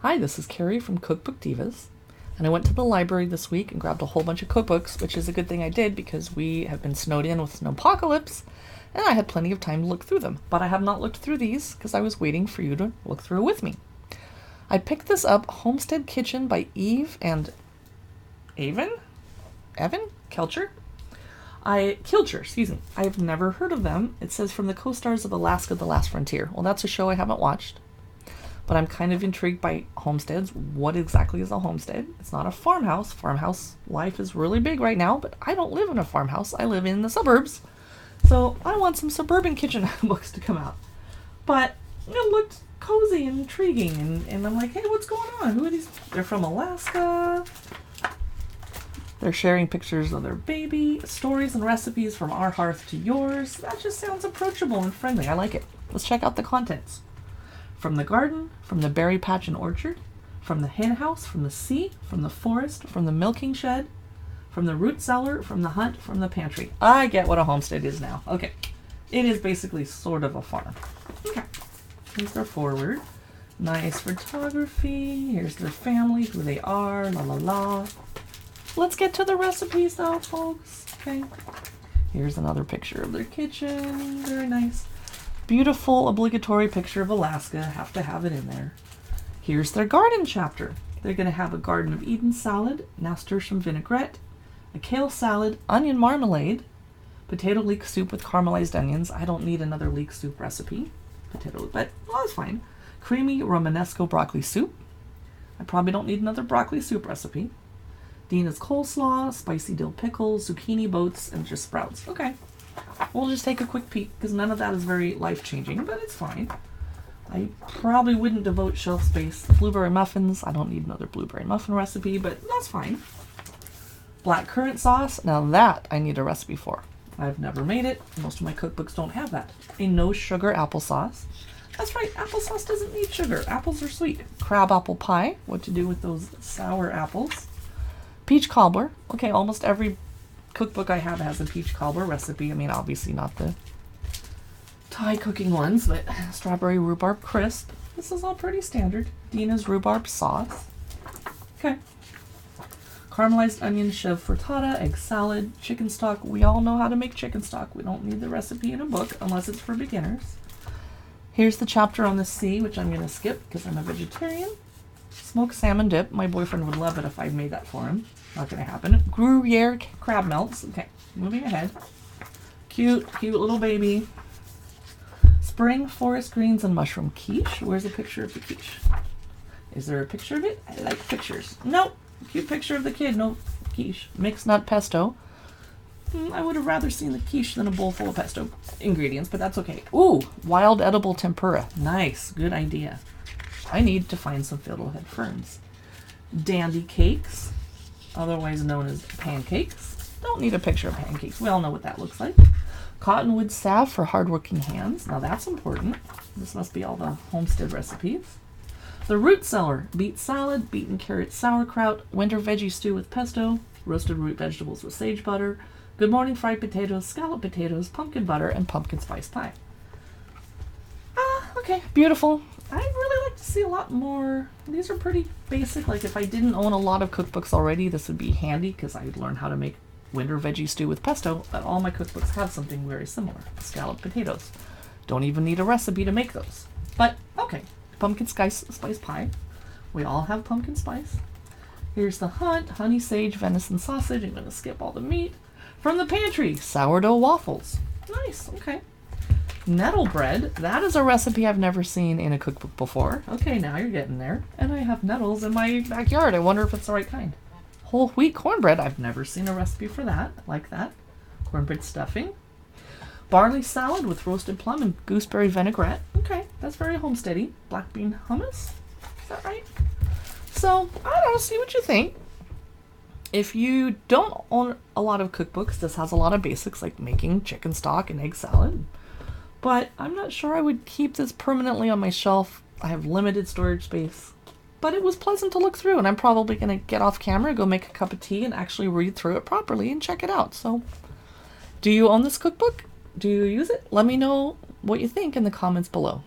Hi, this is Carrie from Cookbook Divas, and I went to the library this week and grabbed a whole bunch of cookbooks, which is a good thing I did because we have been snowed in with snowpocalypse, and I had plenty of time to look through them. But I have not looked through these because I was waiting for you to look through with me. I picked this up, Homestead Kitchen by Elvin Kilcher. Kilcher. I have never heard of them. It says from the co-stars of Alaska: The Last Frontier. Well, that's a show I haven't watched. But I'm kind of intrigued by homesteads. What exactly is a homestead? It's not a farmhouse. Farmhouse life is really big right now, but I don't live in a farmhouse. I live in the suburbs. So I want some suburban kitchen books to come out. But it looked cozy and intriguing. And I'm like, hey, what's going on? Who are these? They're from Alaska. They're sharing pictures of their baby, stories and recipes from our hearth to yours. That just sounds approachable and friendly. I like it. Let's check out the contents. From the garden, from the berry patch and orchard, from the hen house, from the sea, from the forest, from the milking shed, from the root cellar, from the hunt, from the pantry. I get what a homestead is now. Okay. It is basically sort of a farm. Okay. Here's their forward. Nice photography. Here's their family, who they are, la la la. Let's get to the recipes though, folks. Okay. Here's another picture of their kitchen. Very nice. Beautiful obligatory picture of Alaska. Have to have it in there. Here's their garden chapter. They're going to have a Garden of Eden salad, nasturtium vinaigrette, a kale salad, onion marmalade, potato leek soup with caramelized onions. I don't need another leek soup recipe. But that's fine. Creamy Romanesco broccoli soup. I probably don't need another broccoli soup recipe. Dina's coleslaw, spicy dill pickles, zucchini boats, and just sprouts. Okay. We'll just take a quick peek because none of that is very life-changing, but it's fine. I probably wouldn't devote shelf space. Blueberry muffins. I don't need another blueberry muffin recipe, but that's fine. Black currant sauce. Now that I need a recipe for. I've never made it. Most of my cookbooks don't have that. A no-sugar applesauce. That's right. Applesauce doesn't need sugar. Apples are sweet. Crab apple pie. What to do with those sour apples. Peach cobbler. Okay, almost every cookbook I have has a peach cobbler recipe. I mean, obviously not the Thai cooking ones, but strawberry rhubarb crisp. This is all pretty standard. Dina's rhubarb sauce. Okay. Caramelized onion chèvre frittata, egg salad, chicken stock. We all know how to make chicken stock. We don't need the recipe in a book unless it's for beginners. Here's the chapter on the sea, which I'm going to skip because I'm a vegetarian. Smoked salmon dip. My boyfriend would love it if I made that for him. Not going to happen. Gruyere crab melts. Okay, moving ahead. Cute little baby. Spring forest greens and mushroom quiche. Where's a picture of the quiche? Is there a picture of it? I like pictures. Nope. Cute picture of the kid. No quiche. Mixed nut pesto. I would have rather seen the quiche than a bowl full of pesto ingredients, but that's okay. Ooh, wild edible tempura. Nice. Good idea. I need to find some fiddlehead ferns. Dandy cakes, otherwise known as pancakes. Don't need a picture of pancakes. We all know what that looks like. Cottonwood salve for hardworking hands. Now that's important. This must be all the homestead recipes. The root cellar. Beet salad, beeten carrot sauerkraut, winter veggie stew with pesto, roasted root vegetables with sage butter, good morning fried potatoes, scalloped potatoes, pumpkin butter, and pumpkin spice pie. Okay, beautiful. I'd really like to see a lot more. These are pretty basic. Like if I didn't own a lot of cookbooks already, this would be handy because I'd learn how to make winter veggie stew with pesto. But all my cookbooks have something very similar. Scalloped potatoes. Don't even need a recipe to make those. But okay, pumpkin spice pie. We all have pumpkin spice. Here's the hunt, honey sage venison sausage. I'm going to skip all the meat. From the pantry, sourdough waffles. Nice, okay. Nettle bread. That is a recipe I've never seen in a cookbook before. Okay, now you're getting there. And I have nettles in my backyard. I wonder if it's the right kind. Whole wheat cornbread. I've never seen a recipe for that. I like that. Cornbread stuffing. Barley salad with roasted plum and gooseberry vinaigrette. Okay, that's very homesteady. Black bean hummus. Is that right? So, I don't know. See what you think. If you don't own a lot of cookbooks, this has a lot of basics like making chicken stock and egg salad. But I'm not sure I would keep this permanently on my shelf. I have limited storage space. But it was pleasant to look through, and I'm probably going to get off camera, go make a cup of tea, and actually read through it properly and check it out. So, do you own this cookbook? Do you use it? Let me know what you think in the comments below.